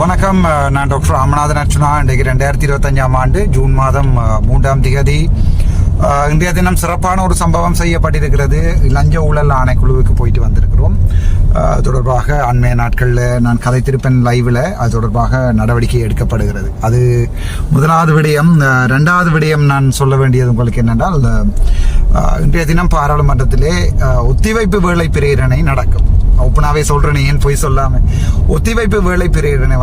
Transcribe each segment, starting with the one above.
வணக்கம். நான் டாக்டர் ராமநாதன் அர்ச்சுனா. இன்றைக்கு 2025ஆம் ஆண்டு ஜூன் மாதம் 3ஆம் தேதி இன்றைய தினம் சிறப்பான ஒரு சம்பவம் செய்யப்பட்டிருக்கிறது. லஞ்ச ஊழல் ஆணைக்குழுவுக்கு போயிட்டு வந்திருக்கிறோம். தொடர்பாக அண்மைய நாட்களில் நான் கதைத்திருப்பேன் லைவில். அது தொடர்பாக நடவடிக்கை எடுக்கப்படுகிறது. அது முதலாவது விடயம். ரெண்டாவது விடயம் நான் சொல்ல வேண்டியது உங்களுக்கு என்னென்றால், இன்றைய தினம் பாராளுமன்றத்திலே ஒத்திவைப்பு வேலை பிரேரணை நடக்கும். ஓப்பனாவே சொல்றேன், ஏன் போய் சொல்லாம. ஒத்திவைப்பு வேலை பிரேரணை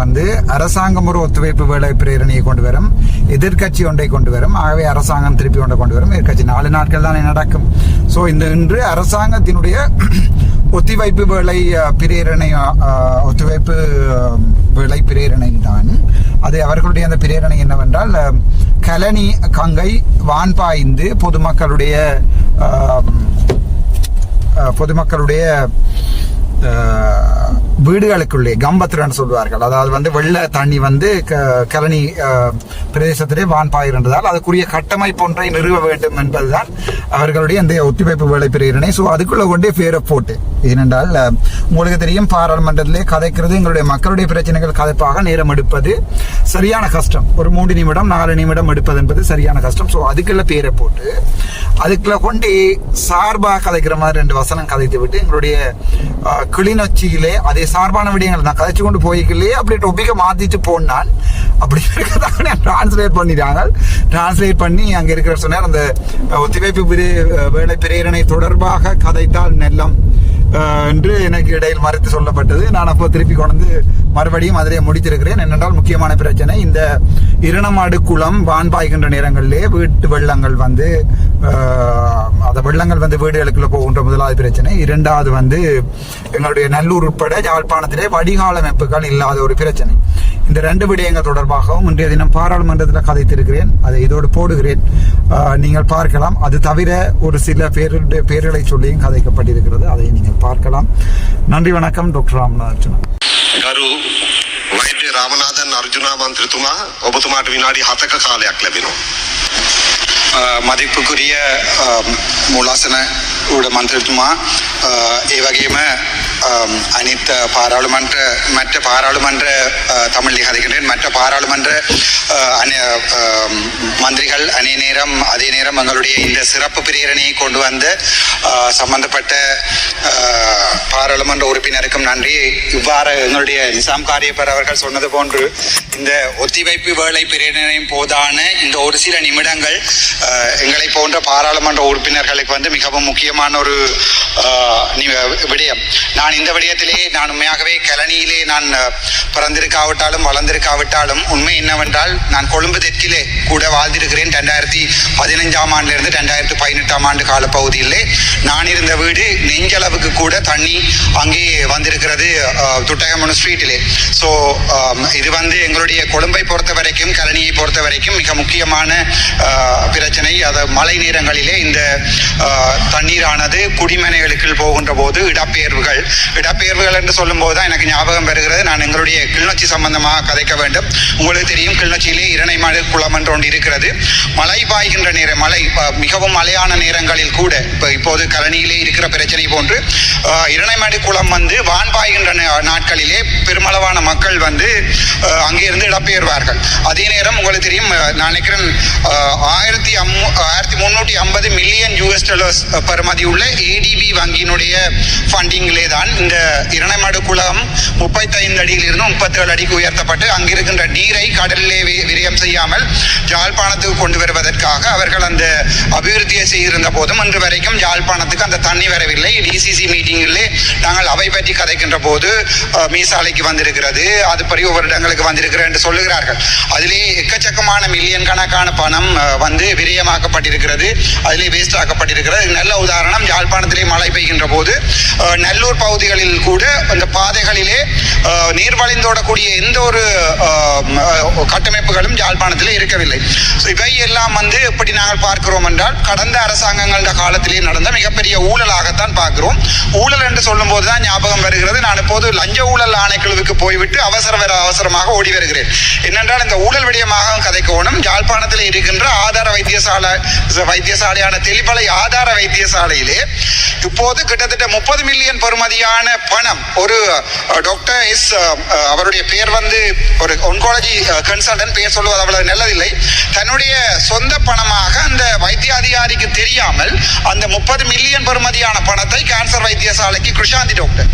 அரசாங்கம் ஒரு ஒத்திவைப்பு வேலை பிரேரணையை கொண்டு வரும், எதிர்கட்சி ஒன்றை கொண்டு வரும். ஆகவே அரசாங்கம் திருப்பி ஒன்றை கொண்டு வரும். எதிர்கட்சி 4 நாட்கள் தானே நடக்கும். ஸோ இன்று அரசாங்கத்தினுடைய ஒத்திவைப்பு வேலை பிரேரணை, ஒத்திவைப்பு வேலை பிரேரணை தான் அது. அவர்களுடைய அந்த பிரேரணை என்னவென்றால், கலனி கங்கை வான்பாய்ந்து பொதுமக்களுடைய வீடுகளுக்குள்ளே கம்பத்திரன்னு சொல்வார்கள். அதாவது வெள்ள தண்ணி கலனி பிரதேசத்திலே வான்பாயிருந்ததால் அதுக்குரிய கட்டமைப்பு ஒன்றை நிறுவ வேண்டும் என்பதுதான் அவர்களுடைய இந்த ஒத்திவைப்பு வேலை பிரேரணை. ஸோ அதுக்குள்ள கொண்டே பேரை போட்டு, ஏனென்றால் உங்களுக்கு தெரியும், பாராளுமன்றத்திலே கதைக்கிறது, எங்களுடைய மக்களுடைய பிரச்சனைகள் கதைப்பாக நேரம் எடுப்பது சரியான கஷ்டம். ஒரு 3 நிமிடம் 4 நிமிடம் எடுப்பது என்பது சரியான கஷ்டம். ஸோ அதுக்குள்ள பேரை போட்டு அதுக்குள்ள கொண்டு சார்பாக கதைக்கிற மாதிரி 2 வசனம் கதைத்து விட்டு, எங்களுடைய கிளிநொச்சியிலே அதே சார்பான விடயங்கள் நான் கதைச்சு கொண்டு போய்க்கலையே அப்படி டொபிக்க மாத்திட்டு போனான். அப்படி இருக்கிறதாங்க டிரான்ஸ்லேட் பண்ணிட்டாங்க. டிரான்ஸ்லேட் பண்ணி அங்க இருக்கிற சொன்னார், அந்த ஒத்திவைப்பு வேலை பிரேரணை தொடர்பாக கதைத்தால் நெல்லம் என்று எனக்கு இடையில் மறைத்து சொல்லப்பட்டது. நான் அப்போ திருப்பி கொண்டு மறுபடியும் அதிலே முடித்திருக்கிறேன். என்னென்றால், முக்கியமான பிரச்சனை இந்த இரணமாடு குளம் வான்பாய்கின்ற நேரங்களிலே வீட்டு வெள்ளங்கள் அந்த வெள்ளங்கள் வீடுகளுக்குள்ள போகின்ற முதலாவது பிரச்சனை. இரண்டாவது எங்களுடைய நல்லூர் உட்பட யாழ்ப்பாணத்திலே வடிகால் அமைப்புகள் இல்லாத ஒரு பிரச்சனை. இந்த 2 விடயங்கள் தொடர்பாகவும் இன்றைய தினம் பாராளுமன்றத்தில் கதைத்திருக்கிறேன். அதை இதோடு போடுகிறேன், நீங்கள் பார்க்கலாம். அது தவிர ஒரு சில பேர்களை சொல்லியும் கதைக்கப்பட்டிருக்கிறது, அதை நீங்கள் பார்க்கலாம். நன்றி, வணக்கம். டாக்டர் ராமநாதன். ගරු වෛද්‍ය රාමනාදන් අර්ජුනා මන්ත්‍රතුමා, ඔබතුමාට විනාඩි 7ක කාලයක් ලැබෙනවා. மதிப்புக்குரிய மூலாசன ஊட மந்திரத்துமா, ඒ වගේම අනිත් மற்ற பாராளுமன்ற தமிழ் கதைக்கின்றேன். மற்ற பாராளுமன்ற மந்திரிகள் அதே நேரம் எங்களுடைய இந்த சிறப்பு பிரேரணையை கொண்டு வந்த சம்பந்தப்பட்ட பாராளுமன்ற உறுப்பினருக்கும் நன்றி. இவ்வாறு எங்களுடைய நிசாம் காரியப்பர் அவர்கள் சொன்னது போன்று, இந்த ஒத்திவைப்பு வேலை பிரேரணையின் போதான இந்த ஒரு சில நிமிடங்கள் எங்களை போன்ற பாராளுமன்ற உறுப்பினர்களுக்கு மிகவும் முக்கியமான ஒரு விடயம். நான் இந்த விடயத்திலே நான் உண்மையாகவே கலனியிலே நான் பிறந்திருக்காவிட்டாலும் வளர்ந்திருக்காவிட்டாலும் உண்மை என்னவென்றால், நான் கொழும்பு தெற்கிலே கூட வாழ்ந்திருக்கிறேன். 2015ஆம் ஆண்டிலிருந்து 2018ஆம் ஆண்டு காலப்பகுதியிலே நான் இருந்த வீடு நெஞ்சளவுக்கு கூட தண்ணி அங்கே வந்திருக்கிறது, துட்டகமனு ஸ்ட்ரீட்டிலே. ஸோ இது எங்களுடைய கொழும்பை பொறுத்த வரைக்கும், கலனியை பொறுத்த வரைக்கும் மிக முக்கியமான பிரச்சனை. அது மழை நேரங்களிலே இந்த தண்ணீரானது குடிமனைகளுக்கு போகின்ற போது இடப்பெயர்வுகள் என்று சொல்லும் போது தான் எனக்கு ஞாபகம் வருகிறது. நான் எங்களுடைய கிளிநொச்சி சம்பந்தமாக கதைக்க வேண்டும். உங்களுக்கு தெரியும், கிளிநொச்சியிலே இரணைமடு குளம் என்று ஒன்று இருக்கிறது. மழை பாய்கின்ற நேரம், மிகவும் மழையான நேரங்களில் கூட இப்போது கலனியிலே இருக்கிற பிரச்சனை போன்று இரணைமடு குளம் வான் பாய்கின்ற நாட்களிலே பெருமளவான மக்கள் அங்கிருந்து இடம்பெயர்வார்கள். அதே நேரம் உங்களுக்கு தெரியும், நான் நினைக்கிறேன் $1350 மில்லியன் பெறுமதி உள்ள ADB வங்கியினுடைய ஃபண்டிங்கிலே தான் இந்த இரணைமடு குளம் 35 அடியிலிருந்து 37 அடிக்கு உயர்த்தப்பட்டு அங்கிருக்கின்ற நீரை கடலிலே விரயம் செய்யாமல் யாழ்ப்பாணத்துக்கு கொண்டு வருவதற்காக அவர்கள் அந்த அபிவிருத்தியை செய்திருந்த போதும் இன்று வரைக்கும் யாழ்ப்பாணத்துக்கு அந்த தண்ணி வரவில்லை. DCC மீட்டிங்கிலே நாங்கள் அவை பற்றி கதைக்கின்ற போது மீசாலைக்கு வந்திருக்கிறது, அது பற்றி ஒவ்வொரு இடங்களுக்கு வந்திருக்கிறது என்று சொல்லுகிறார்கள். அதிலே எக்கச்சக்கமான மில்லியன் கணக்கான பணம் விரயமாக்கப்பட்டிருக்கிறது, அதிலே வேஸ்ட் ஆக்கப்பட்டிருக்கிறது. நல்ல உதாரணம், யாழ்ப்பாணத்திலே மழை பெய்கின்ற போது நல்லூர் பகுதிகளில் கூட அந்த பாதைகளிலே நீர் வழிந்தோடக்கூடிய எந்த ஒரு கட்டமைப்புகளும் யாழ்ப்பாணத்திலே இருக்கவில்லை. இவை எல்லாம் எப்படி நாங்கள் பார்க்கிறோம் என்றால், கடந்த அரசாங்கங்கள காலத்திலே நடந்த மிகப்பெரிய ஊழலாகத்தான் பார்க்கிறோம். ஊழல் என்று சொல்லும் போதுதான் ஞாபகம் வருகிறது, நான் இப்போது லஞ்ச ஊழல் ஆணைக்குழுவுக்கு போய்விட்டு அவசரமாக ஓடி வருகிறேன். என்னென்றால், இந்த ஊழல் விடயமாக கதைக்கோணும். யாழ்ப்பாணத்தில் இருக்கின்ற ஆதார வைத்தியசாலையான தெளிப்பளை ஆதார வைத்தியசாலையிலே இப்போது கிட்டத்தட்ட 30 மில்லியன் பெறுமதியான பணம் ஒரு டாக்டர் எஸ் அவருடைய பெயர் வந்து ஒரு ஒன்காலஜி கன்சல்டன்ட், பெயர் சொல்லுவது அவ்வளவு நல்லதில்லை, தன்னுடைய சொந்த பணமாக அந்த வைத்திய அதிகாரிக்கு தெரியாமல் அந்த 30 மில்லியன் பெறுமதியான பணத்தை கேன்சர் வைத்தியசாலைக்கு கிருஷாந்தி டாக்டர்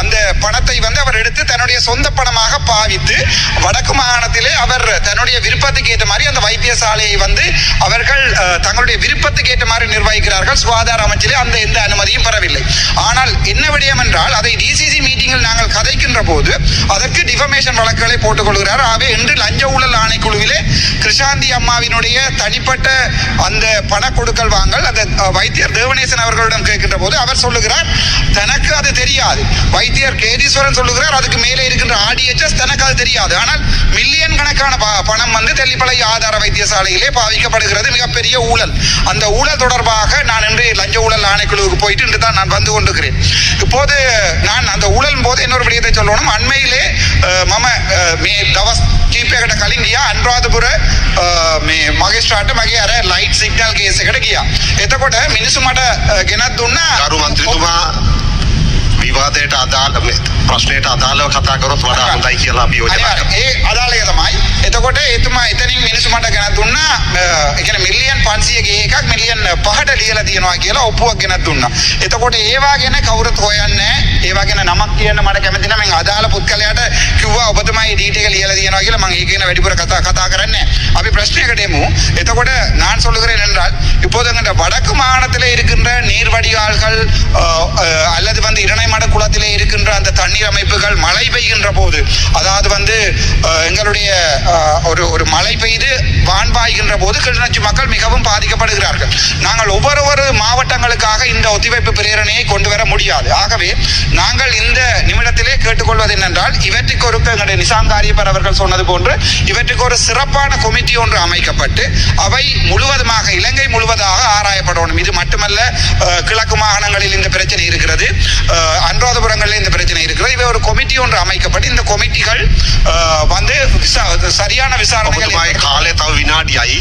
அந்த பணத்தை வந்து அவர் எடுத்து தன்னுடைய சொந்த பணமாக பாவித்து வடக்கு மாகாணத்திலே அவர் தன்னுடைய விருப்பத்துக்கு ஏற்ற மாதிரி அந்த வைத்தியசாலையை வந்து அவர்கள் தங்களுடைய விருப்பத்துக்கு ஏற்ற மாதிரி நிர்வகிக்கிறார்கள். சுகாதார அமைச்சிலே அந்த எந்த அனுமதியும் பெறவில்லை. ஆனால் என்ன விடயம் என்றால் அதை டிசிசி மீட்டிங்கில் நாங்கள் கதைக்கின்ற போது அதற்கு டிஃபமேஷன் வழக்குகளை போட்டுக் கொள்கிறார். ஆகவே இன்று லஞ்ச ஊழல் ஆணைக்குழுவிலே கிருஷாந்தி அம்மாவினுடைய தனிப்பட்ட அந்த பண கொடுக்கல் வாங்கல் அந்த வைத்தியர் தேவநேசன் அவர்களிடம் கேட்கின்ற போது அவர் சொல்லுகிறார் தனக்கு அது தெரியாது. வைத்தியர் கேதீஸ்வரன் சொல்லுகிறார் அதுக்கு மேலே இருக்கின்ற ஆடிஎச்எஸ் தனக்கு அது தெரியாது. ஆனால் மில்லியன் கணக்கான பணம் வந்து தெல்லிப்பளை ஆதார வைத்தியசாலையிலே பாவிக்கப்படுகிறது. மிகப்பெரிய ஊழல். அந்த ஊழல் தொடர்பாக நான் இன்று லஞ்ச ஊழல் ஆணைக்குழுவுக்கு போயிட்டு இன்று தான் நான் வந்து கொண்டிருக்கிறேன். இப்போது நான் அந்த ஊழல் போது இன்னொரு விடயத்தை சொல்லணும். அண்மையிலே மம மே தவஸ் කීපයකට කලින් ගියා අනුරාධපුර මේ මගේස්ත්‍රාට මගේ අර ලයිට් සිග්නල් කේස් එකකට ගියා. එතකොට මිනිස්සු මට ගෙනත් දුන්නා ගරු මන්ත්‍රීතුමා විවාදයට අදාළ ප්‍රශ්නයට අදාළව කතා කරොත් වඩා හොඳයි කියලා අපි යෝජනා කරනවා. ඒ අදාළය තමයි. එතකොට එතුමා එතනින් මිනිස්සු මට ගෙනත් දුන්නා. ඒ කියන්නේ මිලියන් 500 එකක් මිලියන් 5ට ලියලා තියෙනවා කියලා ඔප්පුවක් ගෙනත් දුන්නා. එතකොට ඒවා ගැන කවුරුත් හොයන්නේ නැහැ. ඒවා ගැන නමක් කියන්න මට කැමති නැහැ. මම අදාළ පුත්කලයට කිව්වා ඔබතුමා මේ ඩීට් එක ලියලා තියෙනවා කියලා. මම ඒක ගැන වැඩිපුර කතා කරන්නේ නැහැ. අපි ප්‍රශ්නයකට එමු. එතකොට நான் சொல்லுகிறேன் என்றால் இப்போது எங்க வடக்கு மாகாணத்திலே இருக்கின்ற நீர் வடிகால்கள் அல்லது வந்து இரணைமட குளத்திலே இருக்கின்ற அந்த தண்ணீர் அமைப்புகள் மழை பெய்கின்ற போது அதாவது வந்து எங்களுடைய ஒரு மழை பெய்து வான் பாய்கின்ற போது கிளிநொச்சி மக்கள் மிகவும் பாதிக்கப்படுகிறார்கள். நாங்கள் ஒவ்வொரு மாவட்டங்களுக்காக இந்த ஒத்திவைப்பு பிரேரணையை கொண்டு வர முடியாது. ஆகவே நாங்கள் இந்த நிமிடத்திலே கேட்டுக்கொள்வது என்னென்றால் இவற்றுக்கு ஒரு எங்களுடைய நிசாம் காரியப்பர் அவர்கள் சொன்னது போன்று இவற்றுக்கு ஒரு சிறப்பான கமிட்டி ஒன்று அமைக்கப்பட்டு அவை முழுவதுமாக இலங்கை முழுவதாக ஆராயப்படணும். இது மட்டுமல்ல, கிழக்கு மாகாணங்களில் இந்த பிரச்சனை இருக்கிறது, அனுராதபுரங்களில் இந்த பிரச்சனை இருக்கிறது. இவை ஒரு கமிட்டி ஒன்று அமைக்கப்பட்டு இந்த கமிட்டிகள் வந்து சரியான விசாரணைகள் කාලය තව විනාඩියයි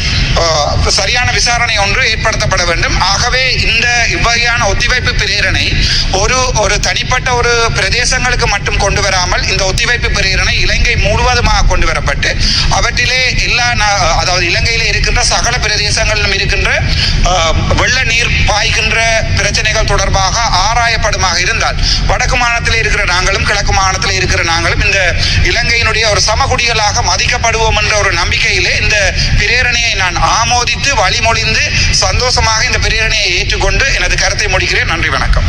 சரியான விசாரணை ஒன்று ஏற்படுத்தப்பட வேண்டும். ஆகவே இந்த இவ்வகையான ஒத்திவைப்பு பிரேரணை ஒரு தனிப்பட்ட ஒரு பிரதேசங்களுக்கு மட்டும் கொண்டு வராமல் இந்த ஒத்திவைப்பு பிரேரணை இலங்கை முழுவதுமாக கொண்டு வரப்பட்டு அவற்றிலே எல்லா அதாவது இலங்கையிலே இருக்கின்ற சகல பிரதேசங்களிலும் இருக்கின்ற வெள்ள நீர் பாய்கின்ற பிரச்சனைகள் தொடர்பாக ஆராயப்படுமாக இருந்தால் வடக்கு மாகாணத்தில் இருக்கிற நாங்களும் கிழக்கு மாகாணத்தில் இருக்கிற நாங்களும் இந்த இலங்கையினுடைய ஒரு சமகுடிகளாக மதிக்கப்படுவோம் என்ற ஒரு நம்பிக்கையிலே இந்த பிரேரணையை நான் ஆமோதித்து வழிமொழிந்து சந்தோஷமாக இந்த பிரேரணையை ஏற்றுக்கொண்டு எனது கருத்தை முடிக்கிறேன். நன்றி, வணக்கம்.